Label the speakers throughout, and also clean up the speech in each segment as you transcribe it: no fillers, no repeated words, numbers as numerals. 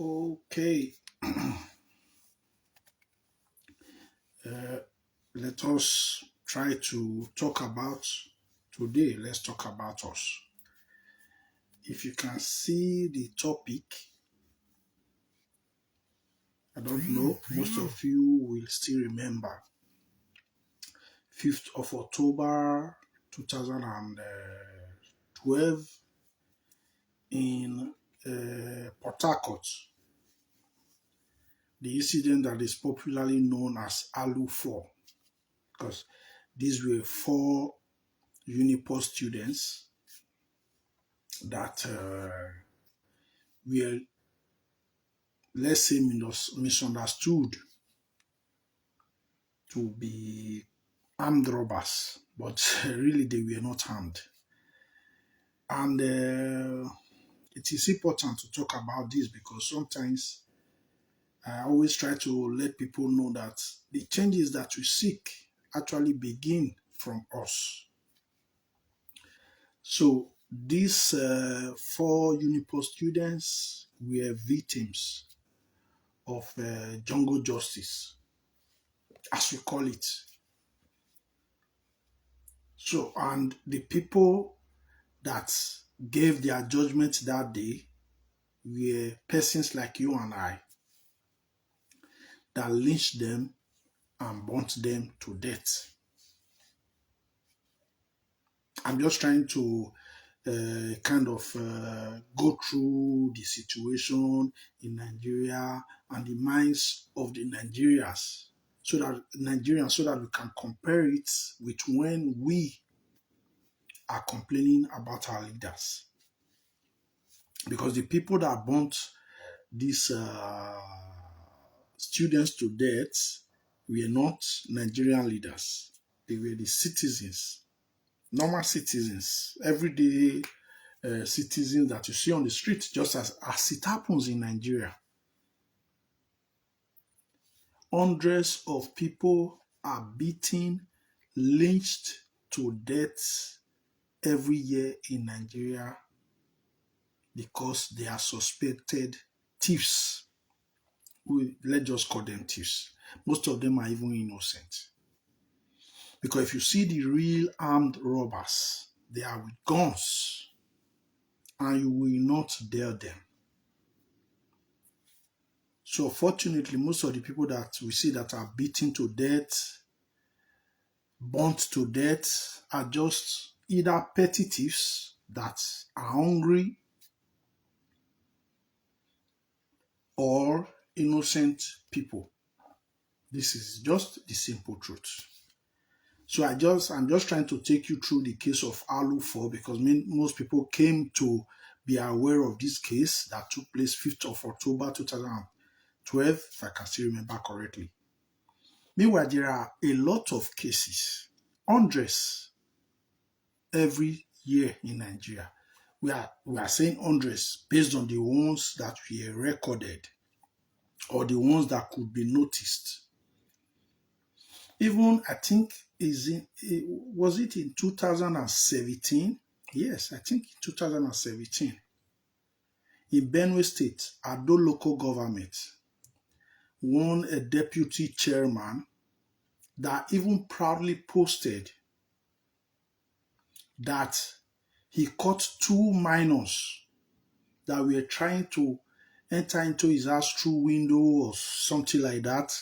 Speaker 1: Okay, uh, let us try to talk about today. Let's talk about us. If you can see the topic, I don't know, most of you will still remember 5th of October 2012 in Port Harcourt, the incident that is popularly known as ALUU 4, because these were four uniport students that were, let's say, misunderstood to be armed robbers, but really they were not armed. And it is important to talk about this because sometimes I always try to let people know that the changes that we seek actually begin from us. So these four uniport students were victims of jungle justice, as we call it. So, and the people that gave their judgment that day were persons like you and I that lynched them and burnt them to death. I'm just trying to go through the situation in Nigeria and the minds of the Nigerians so that we can compare it with when we are complaining about our leaders. Because the people that burnt these students to death were not Nigerian leaders. They were the citizens, normal citizens, everyday citizens that you see on the street, just as it happens in Nigeria. Hundreds of people are beaten, lynched to death every year in Nigeria because they are suspected thieves. Let's just call them thieves. Most of them are even innocent. Because if you see the real armed robbers, they are with guns and you will not dare them. So fortunately, most of the people that we see that are beaten to death, burnt to death, are just either petty thieves that are hungry or innocent people. This is just the simple truth. So I'm just trying to take you through the case of ALUU 4 because most people came to be aware of this case that took place 5th of October 2012, if I can still remember correctly. Meanwhile, there are a lot of cases, hundreds every year in Nigeria. We are saying hundreds based on the ones that were recorded or the ones that could be noticed. Even I think was it in 2017? Yes, I think in 2017 in Benue State, Ado local government won a deputy chairman that even proudly posted that he caught two minors that were trying to enter into his house through window or something like that.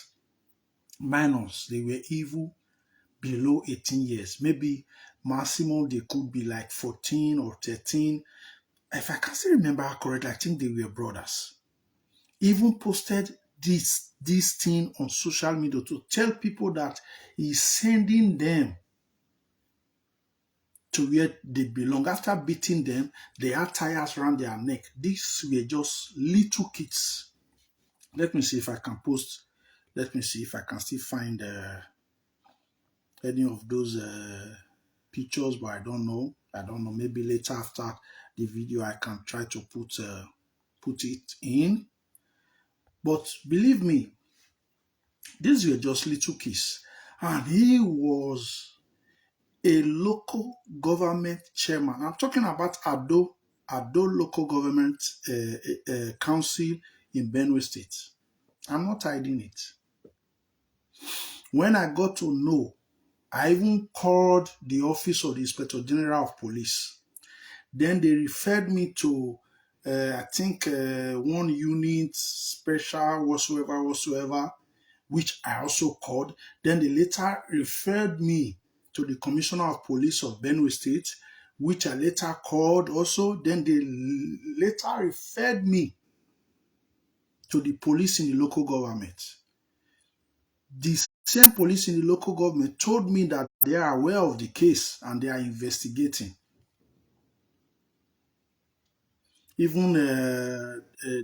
Speaker 1: Minors, they were even below 18 years. Maybe maximum they could be like 14 or 13. If I can still remember correctly, I think they were brothers. Even posted this thing on social media to tell people that he's sending them to where they belong. After beating them, they had tires around their neck. These were just little kids. Let me see if I can post. Let me see if I can still find any of those pictures, but I don't know. Maybe later after the video, I can try to put it in. But believe me, these were just little kids, and he was a local government chairman. I'm talking about Ado local government council in Benue State. I'm not hiding it. When I got to know, I even called the office of the Inspector General of Police. Then they referred me to, I think, one unit, special, whatsoever, which I also called. Then they later referred me to the Commissioner of Police of Benue State, which I later called also. Then they later referred me to the police in the local government. The same police in the local government told me that they are aware of the case and they are investigating. Even there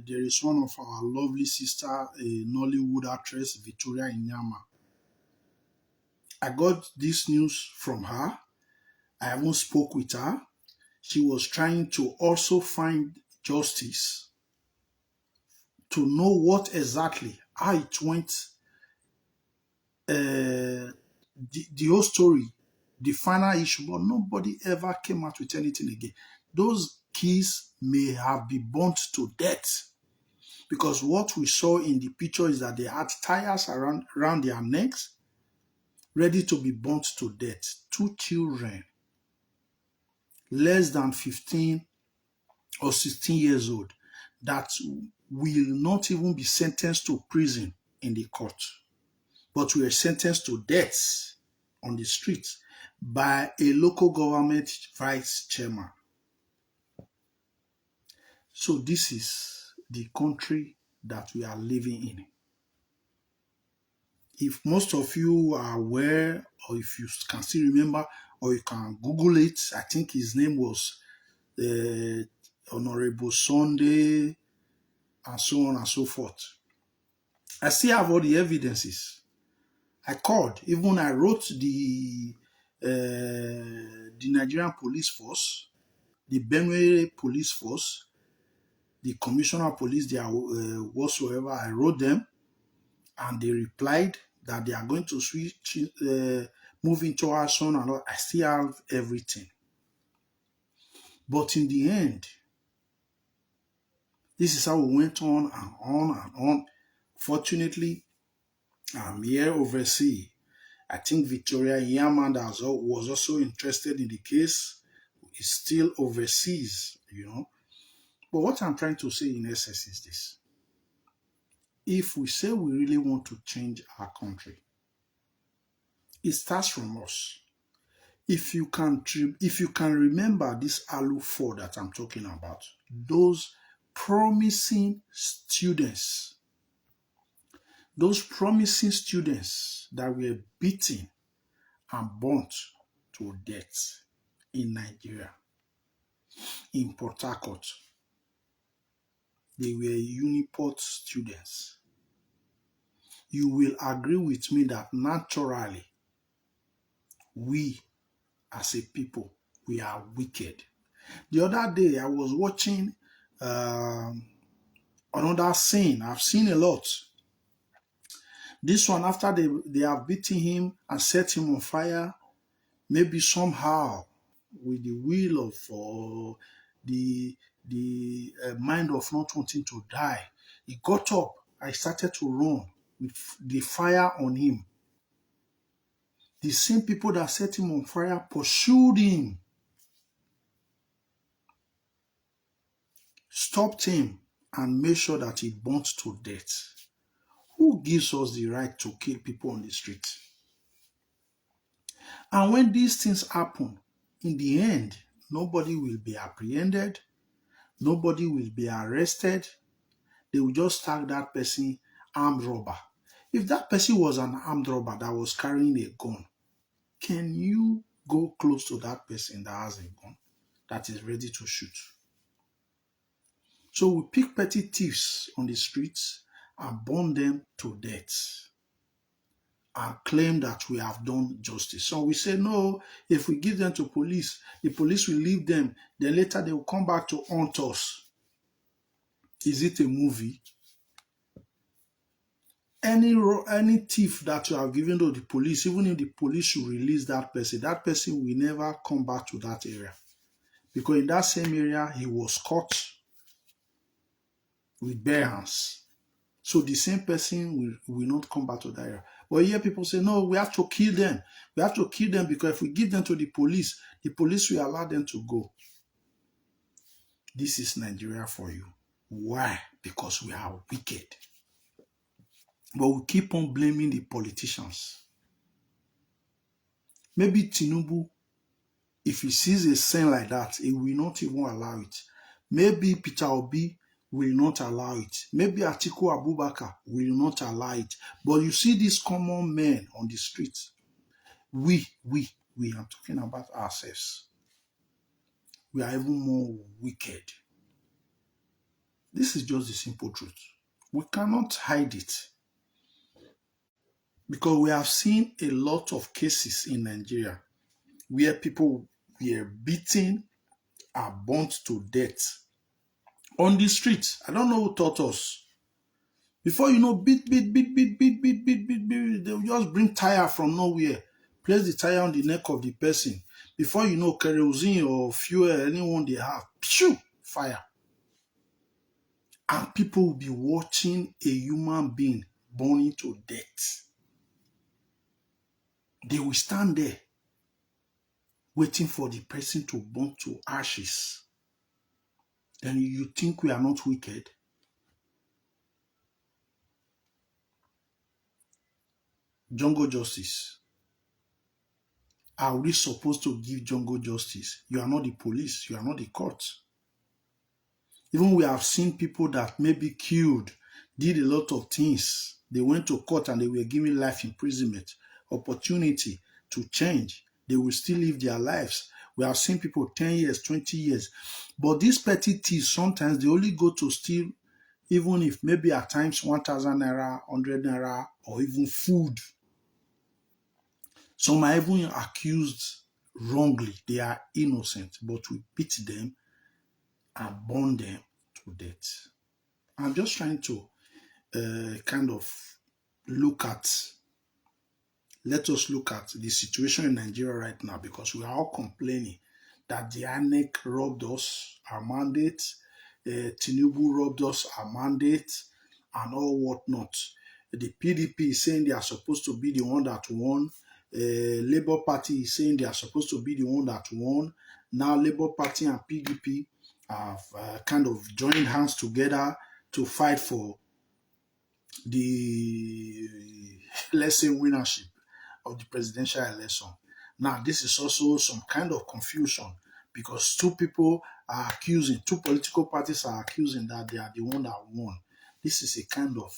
Speaker 1: is one of our lovely sister, a Nollywood actress, Victoria Inyama. I got this news from her. I even spoke with her. She was trying to also find justice to know what exactly, how it went, the whole story, the final issue, but nobody ever came out with anything again. Those kids may have been burnt to death because what we saw in the picture is that they had tires around their necks, ready to be burnt to death. 2 children, less than 15 or 16 years old, that will not even be sentenced to prison in the court, but were sentenced to death on the streets by a local government vice chairman. So this is the country that we are living in. If most of you are aware, or if you can still remember, or you can Google it, I think his name was Honorable Sunday, and so on and so forth. I still have all the evidences. I called, even I wrote the Nigerian police force, the Benue police force, the commissioner of police, their whatsoever. I wrote them, and they replied that they are going to switch, move into our son, and all. I still have everything. But in the end, this is how we went on and on and on. Fortunately, I'm here overseas. I think Victoria Yaman was also interested in the case, is still overseas, But what I'm trying to say in essence is this. If we say we really want to change our country, it starts from us. If you can remember this ALUU 4 that I'm talking about, those promising students that were beaten and burnt to death in Nigeria, in Port Harcourt, they were uniport students. You will agree with me that naturally, we as a people, we are wicked. The other day, I was watching another scene. I've seen a lot. This one, after they have beaten him and set him on fire, maybe somehow with the will of the mind of not wanting to die, he got up. I started to run with the fire on him. The same people that set him on fire pursued him, stopped him, and made sure that he burnt to death. Who gives us the right to kill people on the street? And when these things happen, in the end, nobody will be apprehended, nobody will be arrested. They will just tag that person armed robber. If that person was an armed robber that was carrying a gun, can you go close to that person that has a gun that is ready to shoot? So we pick petty thieves on the streets and burn them to death and claim that we have done justice. So we say, no, if we give them to police, the police will leave them. Then later they will come back to haunt us. Is it a movie? Any thief that you have given to the police, even if the police should release that person will never come back to that area. Because in that same area, he was caught with bare hands. So the same person will not come back to that area. But here people say, no, we have to kill them. We have to kill them because if we give them to the police will allow them to go. This is Nigeria for you. Why? Because we are wicked. But we keep on blaming the politicians. Maybe Tinubu, if he sees a sign like that, he will not even allow it. Maybe Peter Obi will not allow it. Maybe Atiku Abubakar will not allow it. But you see these common men on the streets. We are talking about ourselves. We are even more wicked. This is just the simple truth. We cannot hide it. Because we have seen a lot of cases in Nigeria where people were beaten or burnt to death on the streets. I don't know who taught us. Before you know, beat. They'll just bring tire from nowhere. Place the tire on the neck of the person. Before you know, kerosene or fuel, anyone they have, phew, fire. And people will be watching a human being burning to death. They will stand there waiting for the person to burn to ashes. Then you think we are not wicked? JungleJustice. Are we supposed to give JungleJustice? You are not the police. You are not the court. Even we have seen people that may be killed, did a lot of things. They went to court and they were given life imprisonment, opportunity to change. They will still live their lives. We have seen people 10 years, 20 years. But these petty thieves, sometimes they only go to steal, even if maybe at times 1,000 naira, 100 naira, or even food. Some are even accused wrongly. They are innocent, but we beat them and burn them to death. I'm just trying to kind of let us look at the situation in Nigeria right now, because we are all complaining that the INEC robbed us our mandate, Tinubu robbed us our mandate, and all whatnot. The PDP is saying they are supposed to be the one that won. Labour Party is saying they are supposed to be the one that won. Now Labour Party and PDP have kind of joined hands together to fight for the, let's say, winnership of the presidential election. Now, this is also some kind of confusion, because two political parties are accusing that they are the one that won. This is a kind of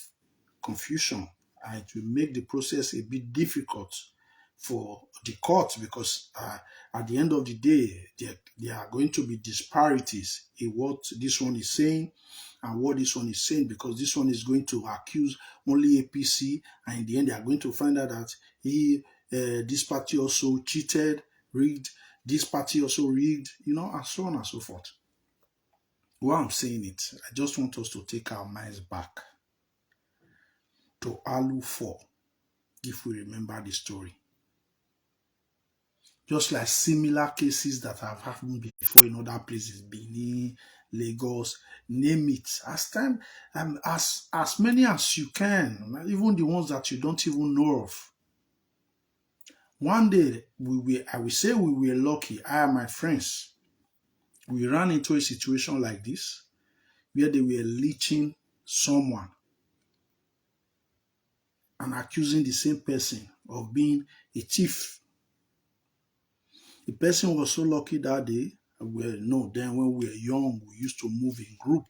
Speaker 1: confusion, and it will make the process a bit difficult for the court, because at the end of the day, there are going to be disparities in what this one is saying and what this one is saying, because this one is going to accuse only APC, and in the end they are going to find out that this party also cheated, rigged, this party also rigged, and so on and so forth. Why I'm saying it, I just want us to take our minds back to ALUU 4, if we remember the story. Just like similar cases that have happened before in other places, Benin, Lagos, name it. As many as you can, even the ones that you don't even know of. One day, I will say we were lucky, I and my friends. We ran into a situation like this, where they were leeching someone and accusing the same person of being a thief. The person was so lucky that day. Then when we were young, we used to move in group,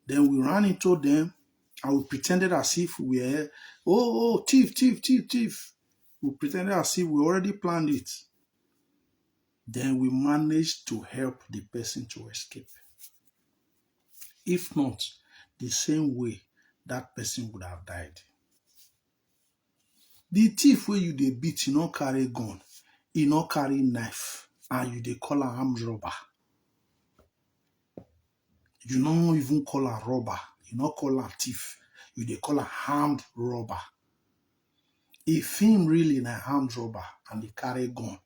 Speaker 1: Then we ran into them and we pretended as if we were, thief. We pretended as if we already planned it. Then we managed to help the person to escape. If not, the same way that person would have died. The thief wey you dey beat, he no carry gun, he no carry knife, and you dey call am armed robber. You no even call am robber, you no call am thief, you dey call am armed robber. If him really na armed robber and he carry gun,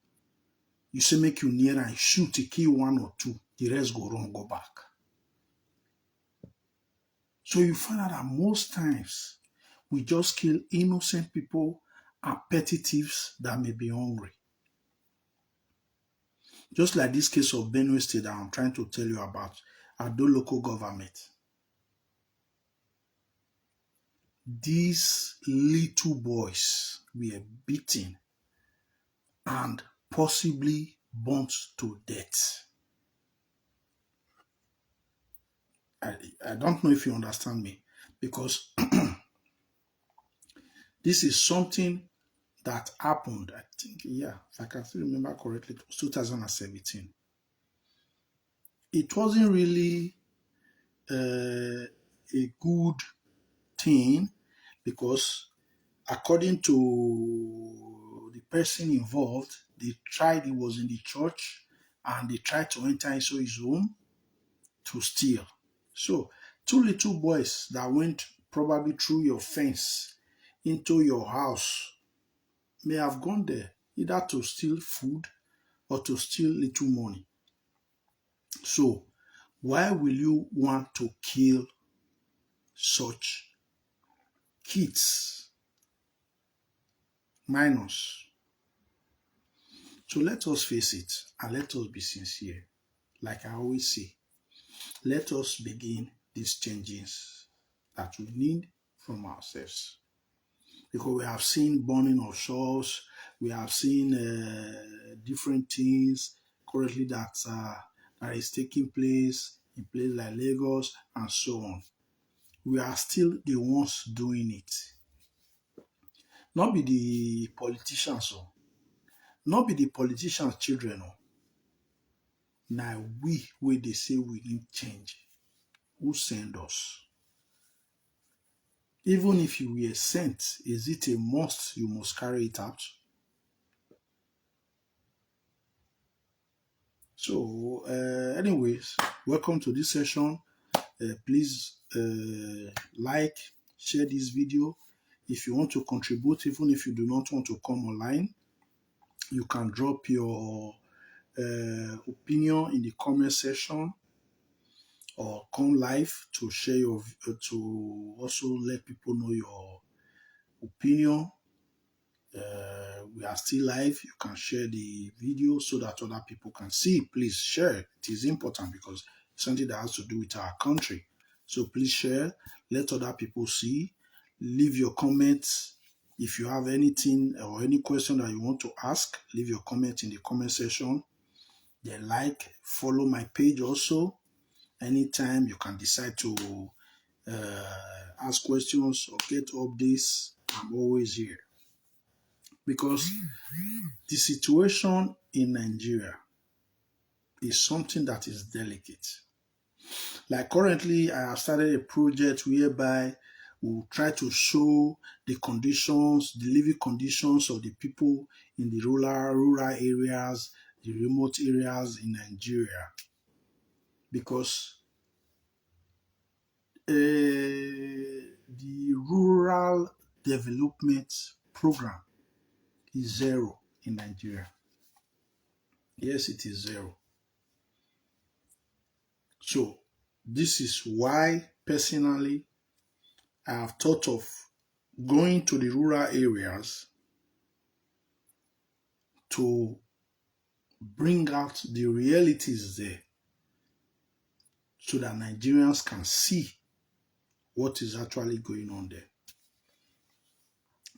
Speaker 1: you say make you near am, shoot, kill one or two, the rest go run go back. So you find out that most times we just kill innocent people and petty thieves that may be hungry. Just like this case of Benue State that I'm trying to tell you about, Ado local government. These little boys were beaten and possibly burnt to death. I don't know if you understand me, because this is something that happened, I think, yeah, if I can still remember correctly, it was 2017. It wasn't really a good thing, because according to the person involved, he was in the church and they tried to enter into his home to steal. So, two little boys that went probably through your fence into your house may have gone there either to steal food or to steal little money. So, why will you want to kill such kids, minors? So let us face it and let us be sincere. Like I always say, let us begin these changes that we need from ourselves. Because we have seen burning of shops, we have seen different things currently that is taking place in places like Lagos and so on. We are still the ones doing it. Not be the politicians, oh. Not be the politicians' children. Oh. Now we they say we need change. Who send us? Even if you were sent, is it a must you must carry it out? So, anyways, welcome to this session. Please like, share this video. If you want to contribute, even if you do not want to come online, you can drop your opinion in the comment section, or come live to share to also let people know your opinion. We are still live. You can share the video so that other people can see. Please share. It is important because it's something that has to do with our country. So please share. Let other people see. Leave your comments. If you have anything or any question that you want to ask, leave your comment in the comment section. Then follow my page also. Anytime you can decide to ask questions or get updates, I'm always here. Because the situation in Nigeria is something that is delicate. Like currently, I have started a project whereby we'll try to show the conditions, the living conditions of the people in the rural areas, the remote areas in Nigeria. Because the rural development program is zero in Nigeria. Yes, it is zero. So this is why personally I have thought of going to the rural areas to bring out the realities there so that Nigerians can see what is actually going on there.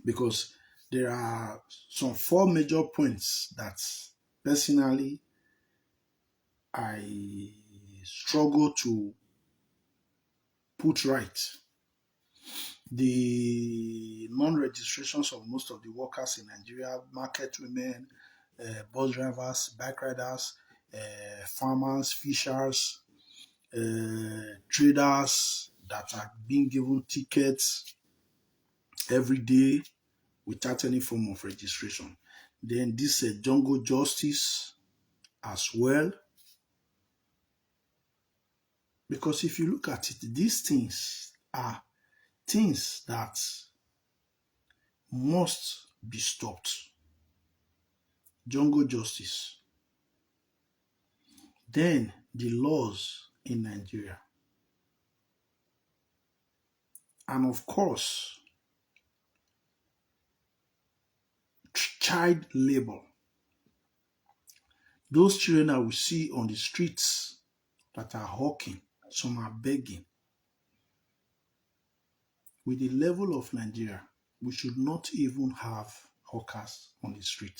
Speaker 1: Because there are some 4 major points that personally I struggle to put right. The non-registrations of most of the workers in Nigeria, market women, bus drivers, bike riders, farmers, fishers, traders that are being given tickets every day without any form of registration. Then this JungleJustice as well. Because if you look at it, these things are things that must be stopped. JungleJustice. Then the laws in Nigeria. And of course, child labor. Those children that we see on the streets that are hawking, some are begging. With the level of Nigeria, we should not even have hawkers on the street.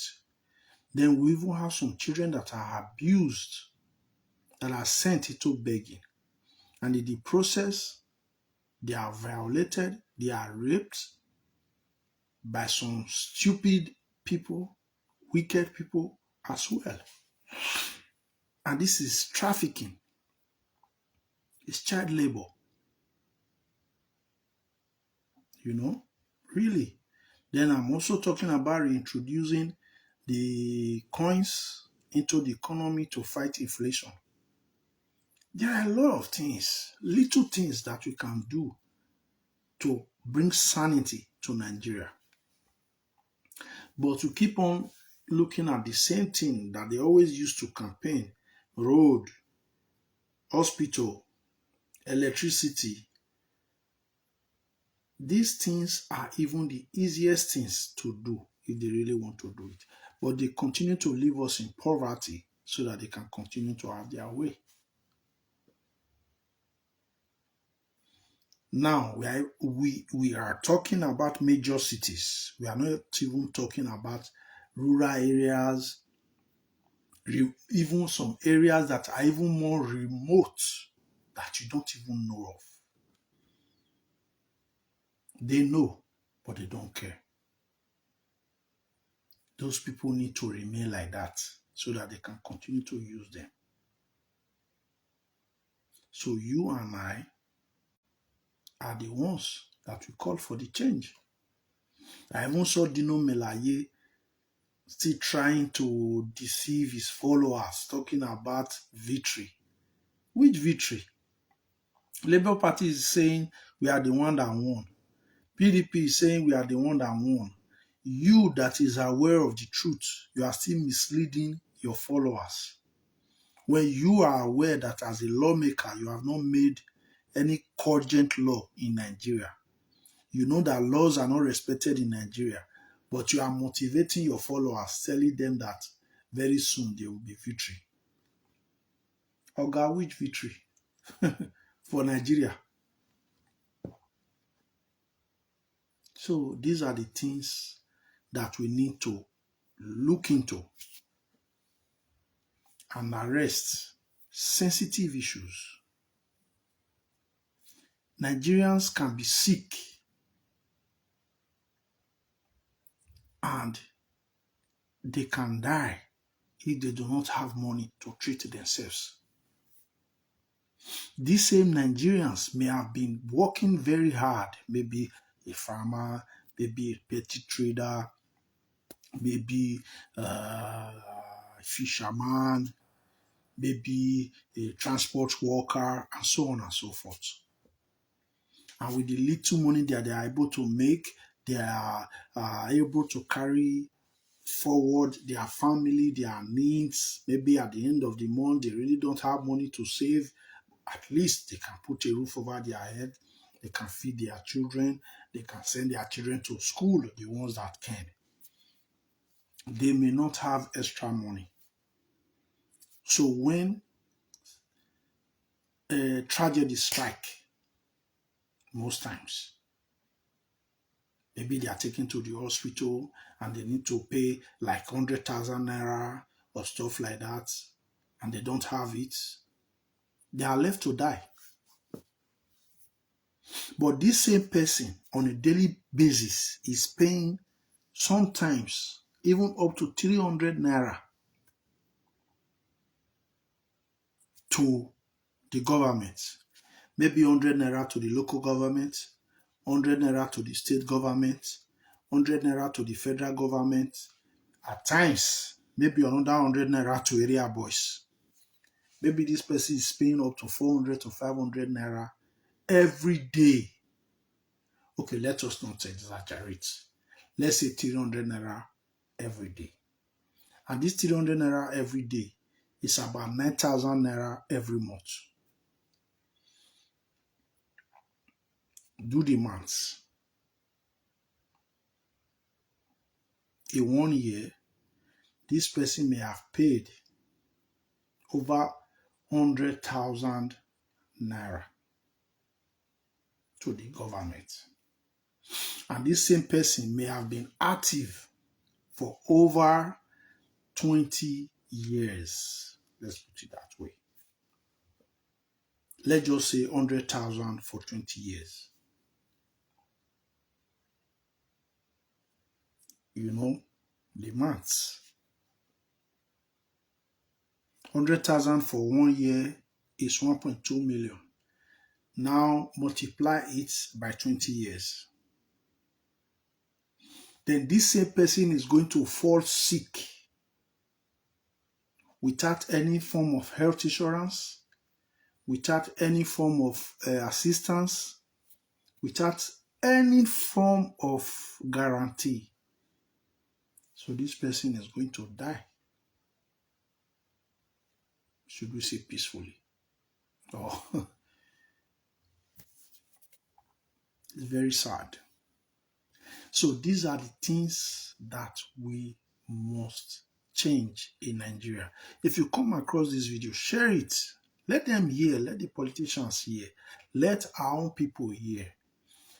Speaker 1: Then we even have some children that are abused, that are sent into begging. And in the process, they are violated, they are raped by some stupid people, wicked people as well. And this is trafficking. It's child labor. Really. Then I'm also talking about reintroducing the coins into the economy to fight inflation. There are a lot of things, little things that we can do to bring sanity to Nigeria. But to keep on looking at the same thing that they always used to campaign, road, hospital, electricity, these things are even the easiest things to do if they really want to do it. But they continue to leave us in poverty so that they can continue to have their way. Now, we are talking about major cities. We are not even talking about rural areas, even some areas that are even more remote that you don't even know of. They know, but they don't care. Those people need to remain like that so that they can continue to use them. So you and I are the ones that we call for the change. I even saw Dino Melaye still trying to deceive his followers, talking about victory. Which victory? Labour Party is saying we are the one that won. PDP is saying we are the one that won. You that is aware of the truth, you are still misleading your followers. When you are aware that as a lawmaker, you have not made any cogent law in Nigeria. You know that laws are not respected in Nigeria, but you are motivating your followers, telling them that very soon there will be victory. Oga, which victory? For Nigeria. So these are the things that we need to look into and arrest sensitive issues. Nigerians can be sick and they can die if they do not have money to treat themselves. These same Nigerians may have been working very hard, maybe a farmer, maybe a petty trader, maybe a fisherman, maybe a transport worker, and so on and so forth. And with the little money that they are able to make, they are able to carry forward their family, their needs. Maybe at the end of the month, they really don't have money to save. At least they can put a roof over their head. They can feed their children. They can send their children to school, the ones that can. They may not have extra money. So when a tragedy strikes, most times, maybe they are taken to the hospital and they need to pay like 100,000 naira or stuff like that, and they don't have it, they are left to die. But this same person on a daily basis is paying sometimes even up to 300 naira to the government. Maybe 100 naira to the local government, 100 naira to the state government, 100 naira to the federal government. At times, maybe another 100 naira to area boys. Maybe this person is paying up to 400 to 500 naira every day. Okay, let us not exaggerate. Let's say 300 naira every day. And this 300 naira every day is about 9,000 naira every month. Do the maths. In 1 year, this person may have paid over 100,000 naira to the government. And this same person may have been active for over 20 years. Let's put it that way. Let's just say 100,000 for 20 years. You know, the maths. 100,000 for 1 year is 1.2 million. Now multiply it by 20 years. Then this same person is going to fall sick without any form of health insurance, without any form of assistance, without any form of guarantee. So this person is going to die. Should we say peacefully? Oh, it's very sad. So these are the things that we must change in Nigeria. If you come across this video, share it. Let them hear. Let the politicians hear. Let our own people hear.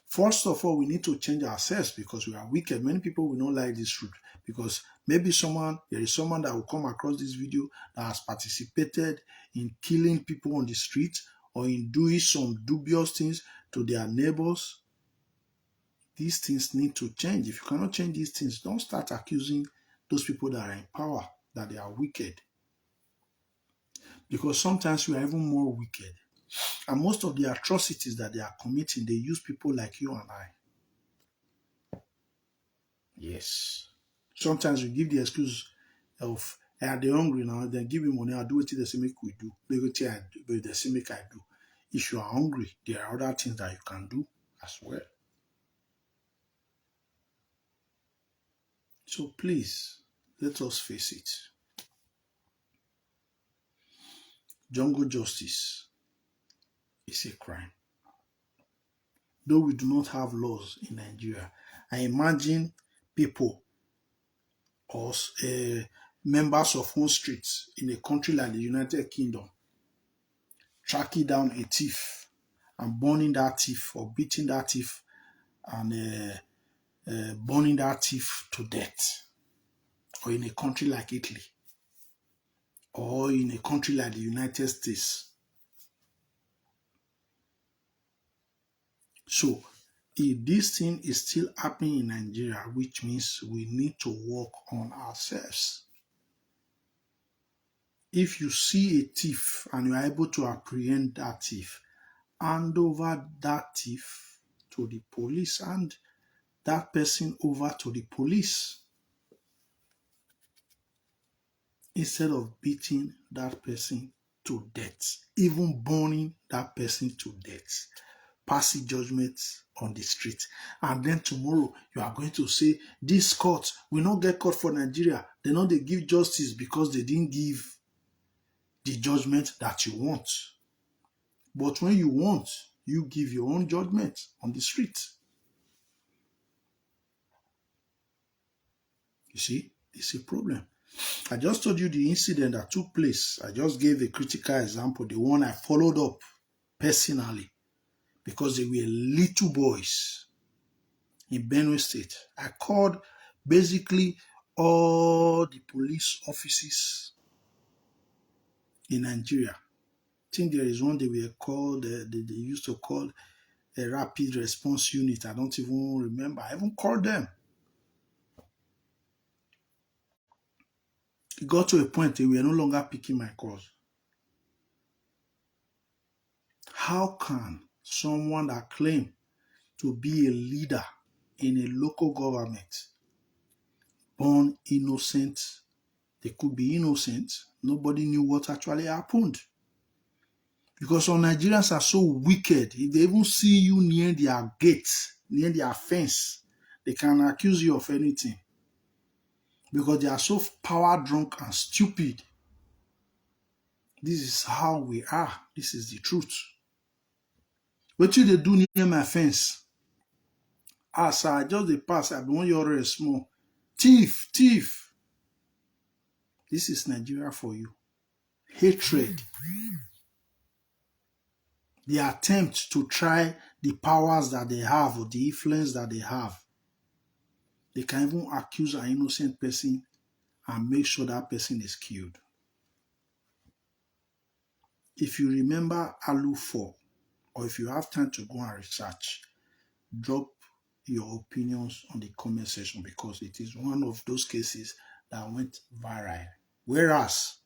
Speaker 1: First of all, we need to change ourselves because we are wicked. Many people will not like this truth because maybe there is someone that will come across this video that has participated in killing people on the street or in doing some dubious things to their neighbors. These things need to change. If you cannot change these things, don't start accusing those people that are in power that they are wicked. Because sometimes we are even more wicked. And most of the atrocities that they are committing, they use people like you and I. Yes. Sometimes we give the excuse of, they're hungry now, then give me money, I'll do what they say make we do. They say make I do. If you are hungry, there are other things that you can do as well. So please, let us face it. Jungle justice is a crime. Though we do not have laws in Nigeria, I imagine people or members of one street in a country like the United Kingdom tracking down a thief and burning that thief or beating that thief and burning that thief to death. Or in a country like Italy or in a country like the United States. So if this thing is still happening in Nigeria, which means we need to work on ourselves. If you see a thief and you are able to apprehend that thief, hand over that thief to the police and that person over to the police instead of beating that person to death, even burning that person to death. Passing judgment on the street. And then tomorrow you are going to say, this court will not get caught for Nigeria. They know they give justice because they didn't give the judgment that you want. But when you want, you give your own judgment on the street. You see, it's a problem. I just told you the incident that took place. I just gave a critical example, the one I followed up personally. Because they were little boys in Benue State. I called basically all the police offices in Nigeria. I think there is one they were called, they used to call a rapid response unit. I don't even remember. I even called them. It got to a point they were no longer picking my calls. How can someone that claims to be a leader in a local government, born innocent, they could be innocent, nobody knew what actually happened? Because some Nigerians are so wicked, if they even see you near their gate, near their fence, they can accuse you of anything. Because they are so power drunk and stupid. This is how we are. This is the truth. Wetin they do near my fence? As I just dey pass, I be wan your rest small. Thief, thief. This is Nigeria for you. Hatred. The attempt to try the powers that they have or the influence that they have. They can even accuse an innocent person and make sure that person is killed. If you remember ALUU 4, or if you have time to go and research, drop your opinions on the comment section because it is one of those cases that went viral. Whereas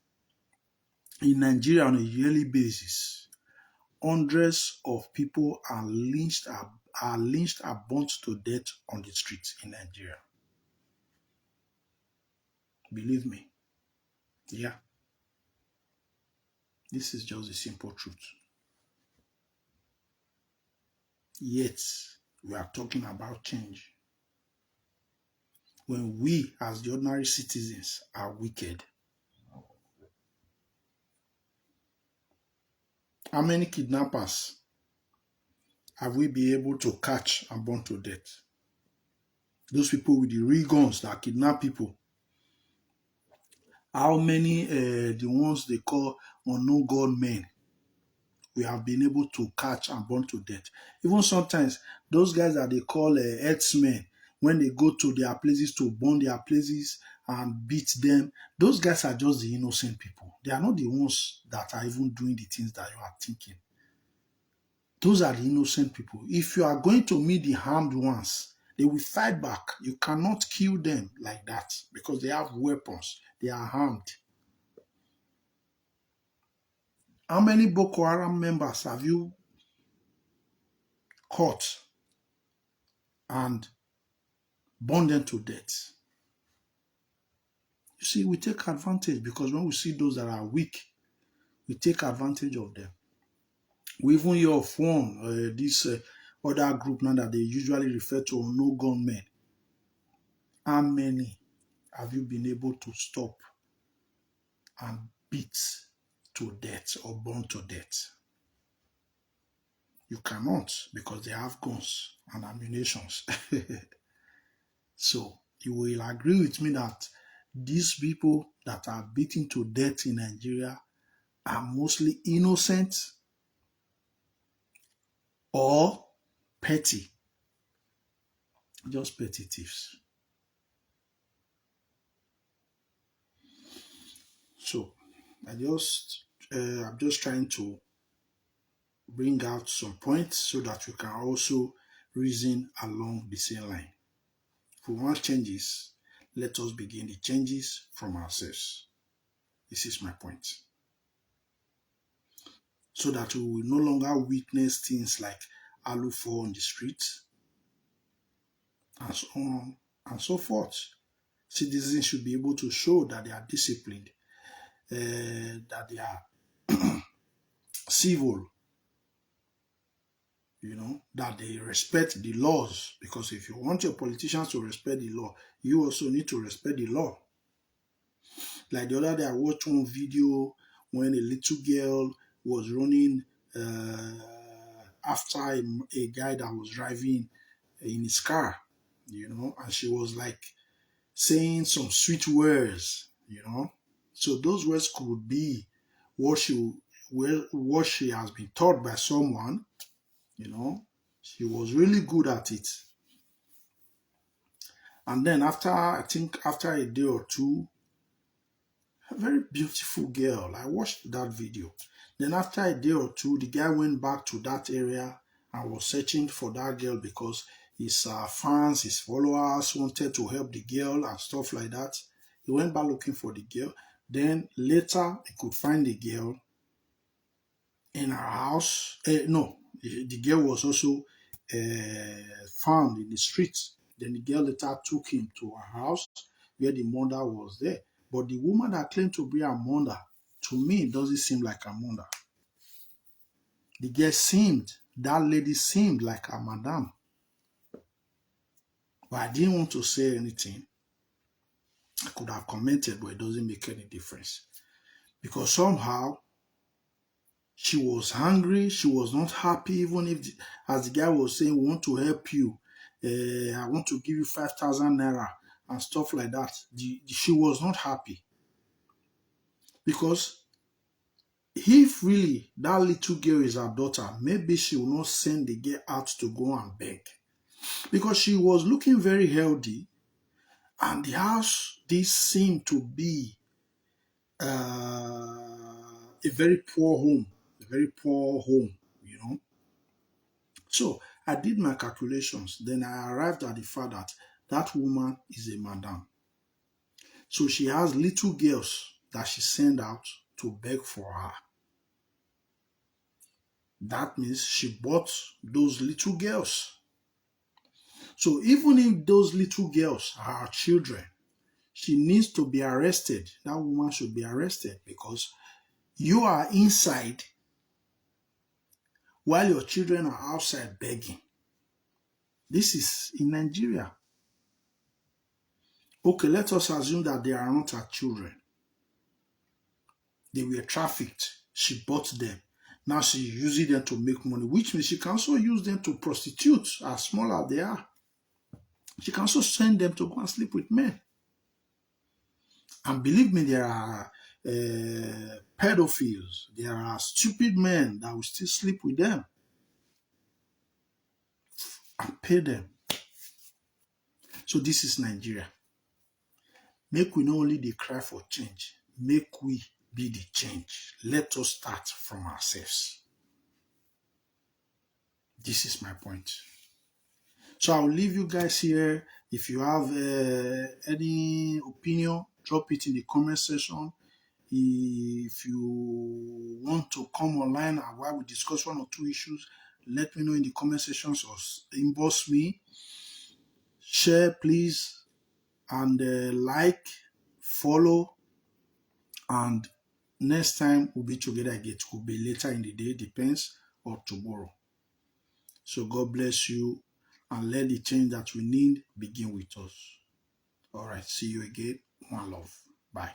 Speaker 1: in Nigeria on a yearly basis, hundreds of people are lynched and burnt to death on the streets in Nigeria. Believe me. Yeah. This is just the simple truth. Yet, we are talking about change. When we, as the ordinary citizens, are wicked. How many kidnappers have we been able to catch and burn to death? Those people with the real guns that kidnap people. How many the ones they call unknown gunmen we have been able to catch and burn to death? Even sometimes those guys that they call herdsmen, when they go to their places to burn their places and beat them, those guys are just the innocent people. They are not the ones that are even doing the things that you are thinking. Those are the innocent people. If you are going to meet the harmed ones, they will fight back. You cannot kill them like that because they have weapons. They are armed. How many Boko Haram members have you caught and burned them to death? You see, we take advantage because when we see those that are weak, we take advantage of them. We even hear of one, this other group now that they usually refer to no gunmen. How many have you been able to stop and beat to death or burn to death? You cannot because they have guns and ammunitions. So you will agree with me that these people that are beaten to death in Nigeria are mostly innocent or petty, just petty thieves. So I'm just trying to bring out some points so that we can also reason along the same line. If we want changes, let us begin the changes from ourselves. This is my point. So that we will no longer witness things like ALUU 4 on the streets and so on and so forth. Citizens should be able to show that they are disciplined, that they are civil, that they respect the laws. Because if you want your politicians to respect the law, you also need to respect the law. Like the other day, I watched one video when a little girl was running after a guy that was driving in his car, and she was like saying some sweet words. So those words could be what she has been taught by someone. She was really good at it. And then I think after a day or two, a very beautiful girl. I watched that video. Then after a day or two, the guy went back to that area and was searching for that girl because his fans, his followers wanted to help the girl and stuff like that. He went back looking for the girl. Then later, he could find the girl in her house. No, the girl was also found in the streets. Then the girl later took him to her house where the mother was there. But the woman that claimed to be her mother, to me, it doesn't seem like a mother. That lady seemed like a madam. But I didn't want to say anything. I could have commented, but it doesn't make any difference. Because somehow, She was hungry. She was not happy, even if, as the guy was saying, we want to help you. I want to give you 5,000 naira and stuff like that. She was not happy because if really that little girl is her daughter, maybe she will not send the girl out to go and beg because she was looking very healthy, and the house this seemed to be a very poor home, a very poor home, you know. So I did my calculations. Then I arrived at the fact that that woman is a madam. So she has little girls that she sent out to beg for her. That means she bought those little girls. So even if those little girls are her children, she needs to be arrested. That woman should be arrested because you are inside while your children are outside begging. This is in Nigeria. Okay, let us assume that they are not her children. They were trafficked. She bought them. Now she's using them to make money, which means she can also use them to prostitute, as small as they are. She can also send them to go and sleep with men. And believe me, there are pedophiles. There are stupid men that will still sleep with them and pay them. So this is Nigeria. Make we not only dey cry for change, make we be the change. Let us start from ourselves. This is my point. So I'll leave you guys here. If you have any opinion, drop it in the comment section. If you want to come online and while we discuss one or two issues, let me know in the comment sections or inbox me. Share, please, and like, follow, and next time we'll be together again. It could be later in the day, depends, or tomorrow. So God bless you, and let the change that we need begin with us. All right, see you again. One love. Bye.